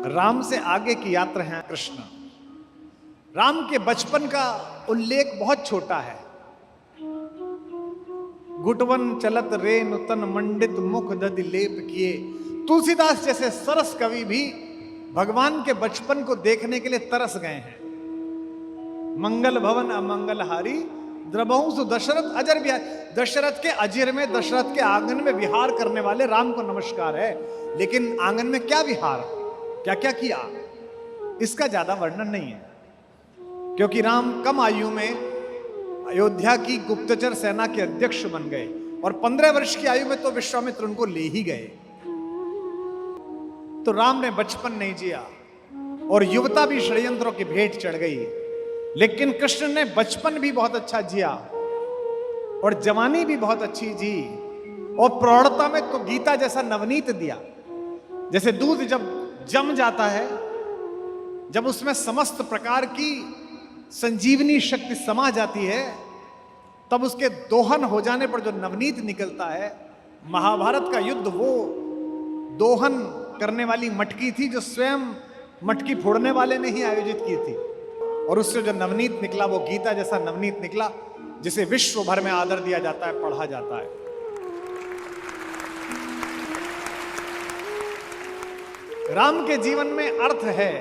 राम से आगे की यात्रा है कृष्ण। राम के बचपन का उल्लेख बहुत छोटा है। गुटवन चलत रे नुतन मंडित मुख दधि लेप किए। तुलसीदास जैसे सरस कवि भी भगवान के बचपन को देखने के लिए तरस गए हैं। मंगल भवन अमंगल हारी द्रबहु सु दशरथ अजर विहार। दशरथ के अजर में, दशरथ के आंगन में विहार करने वाले राम को नमस्कार है। लेकिन आंगन में क्या विहार, क्या क्या किया, इसका ज्यादा वर्णन नहीं है, क्योंकि राम कम आयु में अयोध्या की गुप्तचर सेना के अध्यक्ष बन गए और 15 वर्ष की आयु में तो विश्वामित्र उनको ले ही गए। तो राम ने बचपन नहीं जिया और युवता भी षड्यंत्रों की भेंट चढ़ गई। लेकिन कृष्ण ने बचपन भी बहुत अच्छा जिया और जवानी भी बहुत अच्छी जी और प्रौढ़ता में तो गीता जैसा नवनीत दिया। जैसे दूध जब जम जाता है, जब उसमें समस्त प्रकार की संजीवनी शक्ति समा जाती है, तब उसके दोहन हो जाने पर जो नवनीत निकलता है। महाभारत का युद्ध वो दोहन करने वाली मटकी थी जो स्वयं मटकी फोड़ने वाले ने ही आयोजित की थी, और उससे जो नवनीत निकला वो गीता जैसा नवनीत निकला, जिसे विश्व भर में आदर दिया जाता है, पढ़ा जाता है। राम के जीवन में अर्थ है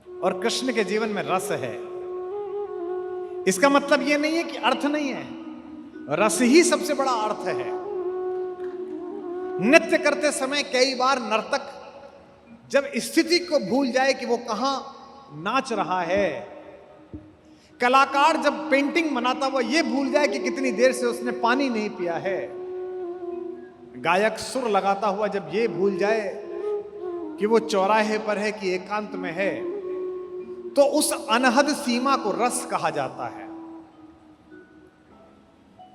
और कृष्ण के जीवन में रस है। इसका मतलब यह नहीं है कि अर्थ नहीं है, रस ही सबसे बड़ा अर्थ है। नृत्य करते समय कई बार नर्तक जब स्थिति को भूल जाए कि वो कहां नाच रहा है, कलाकार जब पेंटिंग बनाता हुआ ये भूल जाए कि कितनी देर से उसने पानी नहीं पिया है, गायक सुर लगाता हुआ जब ये भूल जाए कि वो चौराहे पर है कि एकांत में है, तो उस अनहद सीमा को रस कहा जाता है।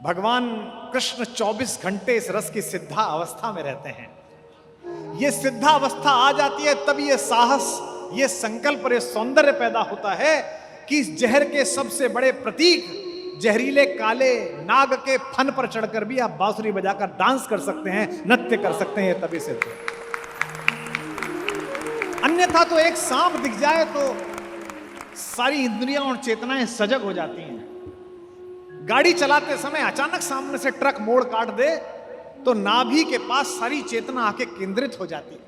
भगवान कृष्ण 24 घंटे इस रस की सिद्धा अवस्था में रहते हैं। ये सिद्धा अवस्था आ जाती है तब ये साहस, ये संकल्प और ये सौंदर्य पैदा होता है कि इस जहर के सबसे बड़े प्रतीक जहरीले काले नाग के फन पर चढ़कर भी आप बांसुरी बजाकर डांस कर सकते हैं, नृत्य कर सकते हैं। तभी सिद्ध है। अन्यथा तो एक सांप दिख जाए तो सारी इंद्रियां और चेतनाएं सजग हो जाती हैं। गाड़ी चलाते समय अचानक सामने से ट्रक मोड़ काट दे तो नाभि के पास सारी चेतना आके केंद्रित हो जाती है।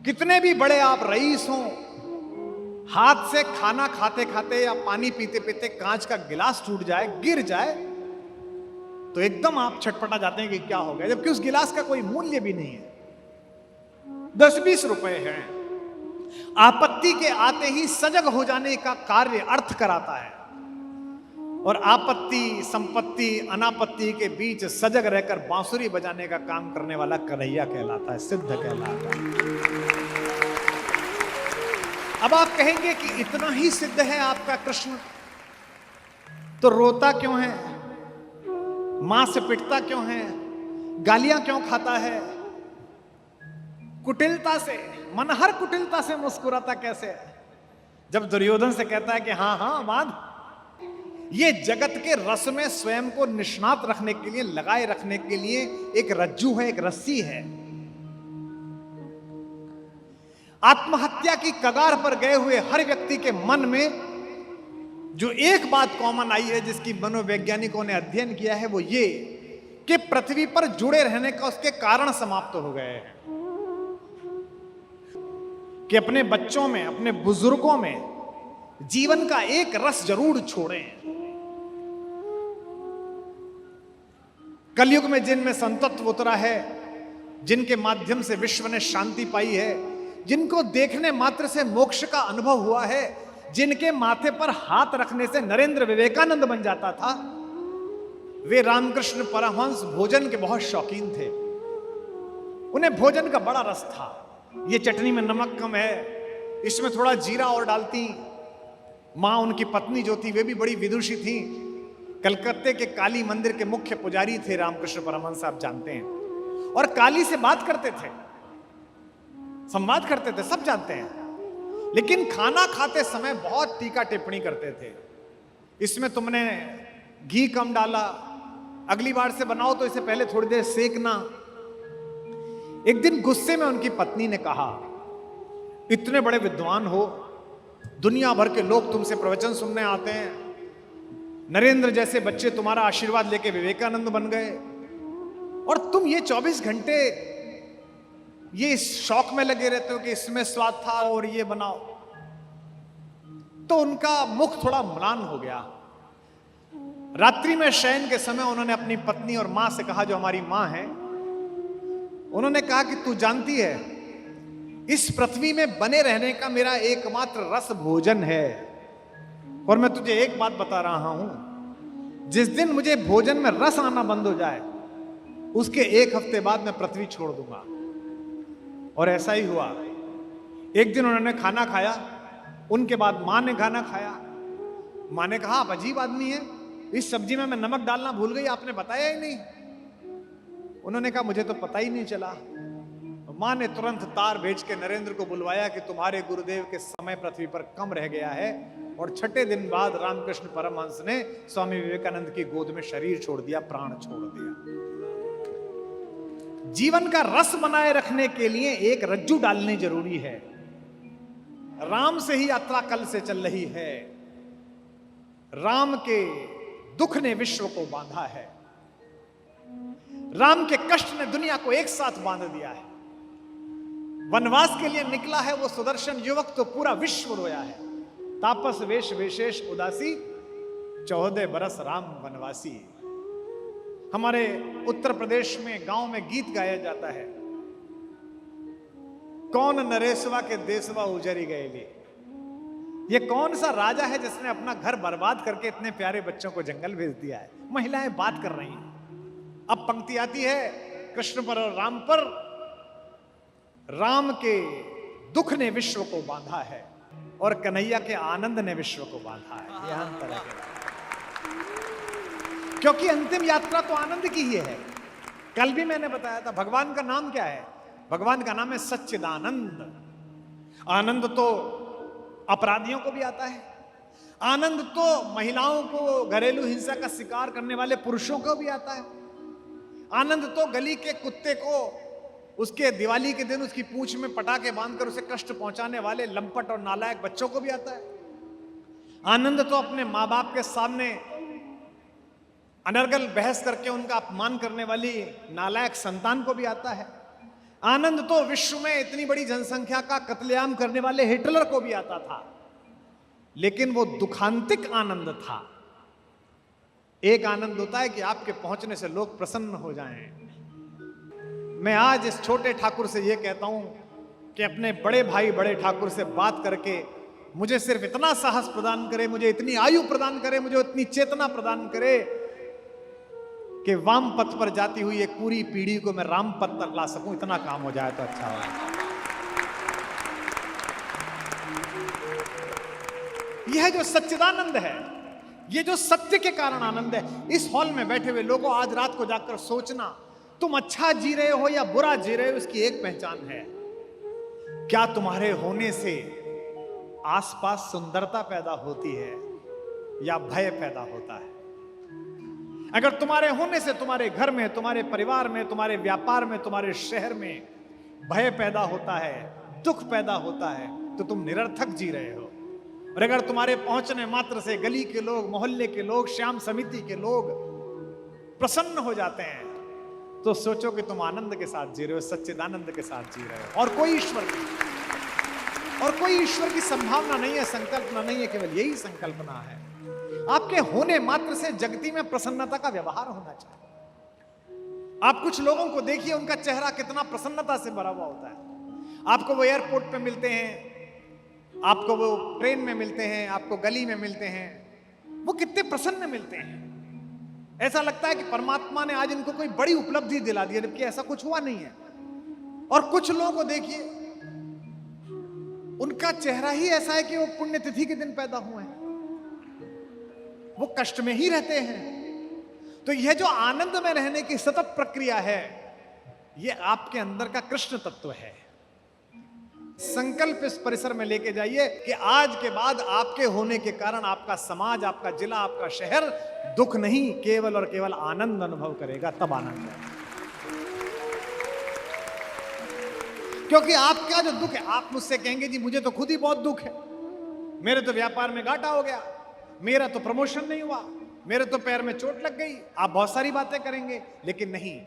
कितने भी बड़े आप रईस हों, हाथ से खाना खाते खाते या पानी पीते पीते कांच का गिलास टूट जाए, गिर जाए, तो एकदम आप छटपटा जाते हैं कि क्या हो गया, जबकि उस गिलास का कोई मूल्य भी नहीं है, 10-20 रुपए हैं। आपत्ति के आते ही सजग हो जाने का कार्य अर्थ कराता है, और आपत्ति संपत्ति अनापत्ति के बीच सजग रहकर बांसुरी बजाने का काम करने वाला कन्हैया कहलाता है, सिद्ध कहलाता है। अब आप कहेंगे कि इतना ही सिद्ध है आपका कृष्ण, तो रोता क्यों है, मां से पिटता क्यों है, गालियां क्यों खाता है, कुटिलता से, मनहर कुटिलता से मुस्कुराता कैसे है, जब दुर्योधन से कहता है कि हाँ हाँ बांध। ये जगत के रस में स्वयं को निष्णात रखने के लिए, लगाए रखने के लिए एक रज्जू है, एक रस्सी है। आत्महत्या की कगार पर गए हुए हर व्यक्ति के मन में जो एक बात कॉमन आई है, जिसकी मनोवैज्ञानिकों ने अध्ययन किया है, वो ये कि पृथ्वी पर जुड़े रहने का उसके कारण समाप्त हो गए हैं। कि अपने बच्चों में, अपने बुजुर्गों में जीवन का एक रस जरूर छोड़ें। कलयुग में जिनमें संतत्व उतरा है, जिनके माध्यम से विश्व ने शांति पाई है, जिनको देखने मात्र से मोक्ष का अनुभव हुआ है, जिनके माथे पर हाथ रखने से नरेंद्र विवेकानंद बन जाता था, वे रामकृष्ण परमहंस भोजन के बहुत शौकीन थे। उन्हें भोजन का बड़ा रस था। ये चटनी में नमक कम है, इसमें थोड़ा जीरा और डालती। मां उनकी पत्नी जो थी वे भी बड़ी विदुषी थी। कलकत्ते के काली मंदिर के मुख्य पुजारी थे रामकृष्ण परमहंस, आप जानते हैं, और काली से बात करते थे, संवाद करते थे, सब जानते हैं। लेकिन खाना खाते समय बहुत टीका टिप्पणी करते थे। इसमें तुमने घी कम डाला, अगली बार से बनाओ तो इसे पहले थोड़ी देर सेकना। एक दिन गुस्से में उनकी पत्नी ने कहा, इतने बड़े विद्वान हो, दुनिया भर के लोग तुमसे प्रवचन सुनने आते हैं, नरेंद्र जैसे बच्चे तुम्हारा आशीर्वाद लेके विवेकानंद बन गए, और तुम ये 24 घंटे ये इस शौक में लगे रहते हो कि इसमें स्वाद था और ये बनाओ। तो उनका मुख थोड़ा म्लान हो गया। रात्रि में शयन के समय उन्होंने अपनी पत्नी और मां से कहा, जो हमारी मां है, उन्होंने कहा कि तू जानती है, इस पृथ्वी में बने रहने का मेरा एकमात्र रस भोजन है, और मैं तुझे एक बात बता रहा हूं, जिस दिन मुझे भोजन में रस आना बंद हो जाए, उसके एक हफ्ते बाद मैं पृथ्वी छोड़ दूंगा। और ऐसा ही हुआ। एक दिन उन्होंने खाना खाया, उनके बाद मां ने खाना खाया। मां ने कहा, आप अजीब आदमी हैं, इस सब्जी में मैं नमक डालना भूल गई, आपने बताया ही नहीं। उन्होंने कहा, मुझे तो पता ही नहीं चला। मां ने तुरंत तार भेज के नरेंद्र को बुलवाया कि तुम्हारे गुरुदेव के समय पृथ्वी पर कम रह गया है। और छठे दिन बाद रामकृष्ण परमहंस ने स्वामी विवेकानंद की गोद में शरीर छोड़ दिया, प्राण छोड़ दिया। जीवन का रस बनाए रखने के लिए एक रज्जू डालनी जरूरी है। राम से ही यात्रा कल से चल रही है। राम के दुख ने विश्व को बांधा है। राम के कष्ट ने दुनिया को एक साथ बांध दिया है। वनवास के लिए निकला है वो सुदर्शन युवक, तो पूरा विश्व रोया है। तापस वेश विशेष उदासी, 14 बरस राम वनवासी। हमारे उत्तर प्रदेश में गांव में गीत गाया जाता है, कौन नरेशवा के देशवा उजरी गए ली। ये कौन सा राजा है जिसने अपना घर बर्बाद करके इतने प्यारे बच्चों को जंगल भेज दिया है। महिलाएं बात कर रही हैं। अब पंक्ति आती है कृष्ण पर और राम पर, राम के दुख ने विश्व को बांधा है और कन्हैया के आनंद ने विश्व को बांधा है। यह अंतर है, क्योंकि अंतिम यात्रा तो आनंद की ही है। कल भी मैंने बताया था, भगवान का नाम क्या है? भगवान का नाम है सच्चिदानंद। आनंद तो अपराधियों को भी आता है, आनंद तो महिलाओं को, घरेलू हिंसा का शिकार करने वाले पुरुषों को भी आता है, आनंद तो गली के कुत्ते को उसके दिवाली के दिन उसकी पूंछ में पटाखे बांधकर उसे कष्ट पहुंचाने वाले लंपट और नालायक बच्चों को भी आता है। आनंद तो अपने माँ बाप के सामने अनर्गल बहस करके उनका अपमान करने वाली नालायक संतान को भी आता है। आनंद तो विश्व में इतनी बड़ी जनसंख्या का कत्लेआम करने वाले हिटलर को भी आता था। लेकिन वो दुखांतिक आनंद था। एक आनंद होता है कि आपके पहुंचने से लोग प्रसन्न हो जाएं। मैं आज इस छोटे ठाकुर से ये कहता हूं कि अपने बड़े भाई बड़े ठाकुर से बात करके मुझे सिर्फ इतना साहस प्रदान करे, मुझे इतनी आयु प्रदान करे, मुझे इतनी चेतना प्रदान करे कि वाम पथ पर जाती हुई एक पूरी पीढ़ी को मैं राम पथ तक ला सकूं। इतना काम हो जाए तो अच्छा हो। यह जो सच्चिदानंद है, ये जो सत्य के कारण आनंद है, इस हॉल में बैठे हुए लोगों, आज रात को जाकर सोचना, तुम अच्छा जी रहे हो या बुरा जी रहे हो, इसकी एक पहचान है। क्या तुम्हारे होने से आसपास सुंदरता पैदा होती है या भय पैदा होता है? अगर तुम्हारे होने से तुम्हारे घर में, तुम्हारे परिवार में, तुम्हारे व्यापार में, तुम्हारे शहर में भय पैदा होता है, दुख पैदा होता है, तो तुम निरर्थक जी रहे हो। और अगर तुम्हारे पहुंचने मात्र से गली के लोग, मोहल्ले के लोग, श्याम समिति के लोग प्रसन्न हो जाते हैं, तो सोचो कि तुम आनंद के साथ जी रहे हो, सच्चिदानंद के साथ जी रहे हो। और कोई ईश्वर की संभावना नहीं है, संकल्पना नहीं है, केवल यही संकल्पना है। आपके होने मात्र से जगती में प्रसन्नता का व्यवहार होना चाहिए। आप कुछ लोगों को देखिए, उनका चेहरा कितना प्रसन्नता से भरा हुआ होता है। आपको वो एयरपोर्ट पे मिलते हैं, आपको वो ट्रेन में मिलते हैं, आपको गली में मिलते हैं, वो कितने प्रसन्न मिलते हैं। ऐसा लगता है कि परमात्मा ने आज इनको कोई बड़ी उपलब्धि दिला दी है, जबकि ऐसा कुछ हुआ नहीं है। और कुछ लोगों को देखिए, उनका चेहरा ही ऐसा है कि वो पुण्यतिथि के दिन पैदा हुए हैं, वो कष्ट में ही रहते हैं। तो यह जो आनंद में रहने की सतत प्रक्रिया है, यह आपके अंदर का कृष्ण तत्व है। संकल्प इस परिसर में लेके जाइए कि आज के बाद आपके होने के कारण आपका समाज, आपका जिला, आपका शहर दुख नहीं, केवल और केवल आनंद अनुभव करेगा। तब आनंद है। क्योंकि आपका जो दुख है, आप मुझसे कहेंगे जी मुझे तो खुद ही बहुत दुख है, मेरे तो व्यापार में घाटा हो गया, मेरा तो प्रमोशन नहीं हुआ, मेरे तो पैर में चोट लग गई, आप बहुत सारी बातें करेंगे। लेकिन नहीं,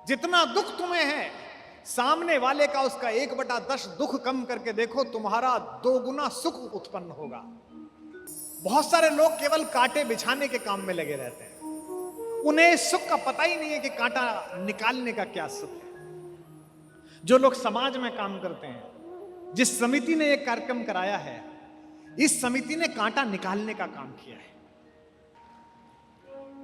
जितना दुख तुम्हें है, सामने वाले का उसका 1/10 दुख कम करके देखो, तुम्हारा 2 गुना सुख उत्पन्न होगा। बहुत सारे लोग केवल कांटे बिछाने के काम में लगे रहते हैं, उन्हें सुख का पता ही नहीं है कि कांटा निकालने का क्या सुख है। जो लोग समाज में काम करते हैं, जिस समिति ने एक कार्यक्रम कराया है, इस समिति ने कांटा निकालने का काम किया है।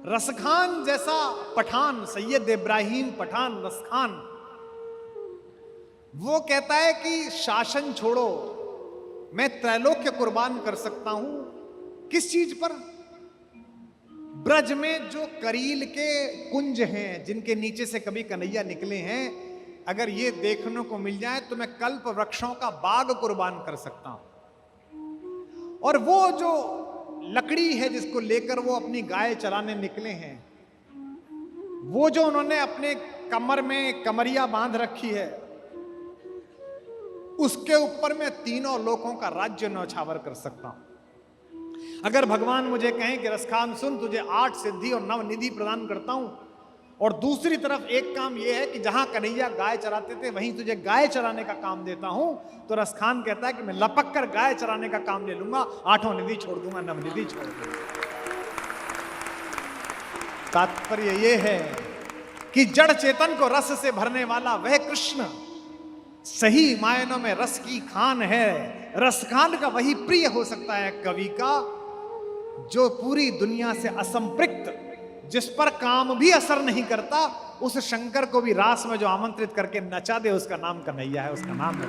रसखान जैसा पठान, सैयद इब्राहिम पठान रसखान, वो कहता है कि शासन छोड़ो, मैं त्रैलोक्य कुर्बान कर सकता हूं। किस चीज पर? ब्रज में जो करील के कुंज हैं, जिनके नीचे से कभी कन्हैया निकले हैं, अगर ये देखने को मिल जाए तो मैं कल्प वृक्षों का बाग कुर्बान कर सकता हूं। और वो जो लकड़ी है जिसको लेकर वो अपनी गाय चराने निकले हैं, वो जो उन्होंने अपने कमर में कमरिया बांध रखी है, उसके ऊपर मैं तीनों लोकों का राज्य न्यौछावर कर सकता हूं। अगर भगवान मुझे कहें कि रसखान सुन, तुझे 8 सिद्धि और 9 निधि प्रदान करता हूं, और दूसरी तरफ एक काम यह है कि जहां कन्हैया गाय चराते थे वहीं तुझे गाय चराने का काम देता हूं, तो रसखान कहता है कि मैं लपक कर गाय चराने का काम ले लूंगा, 8 निधि छोड़ दूंगा, 9 निधि छोड़ दूंगा। तात्पर्य यह है कि जड़ चेतन को रस से भरने वाला वह कृष्ण सही मायनों में रस की खान है। रसखान का वही प्रिय हो सकता है कवि का, जो पूरी दुनिया से असंपृक्त, जिस पर काम भी असर नहीं करता, उस शंकर को भी रास में जो आमंत्रित करके नचा दे, उसका नाम कन्हैया है, उसका नाम है।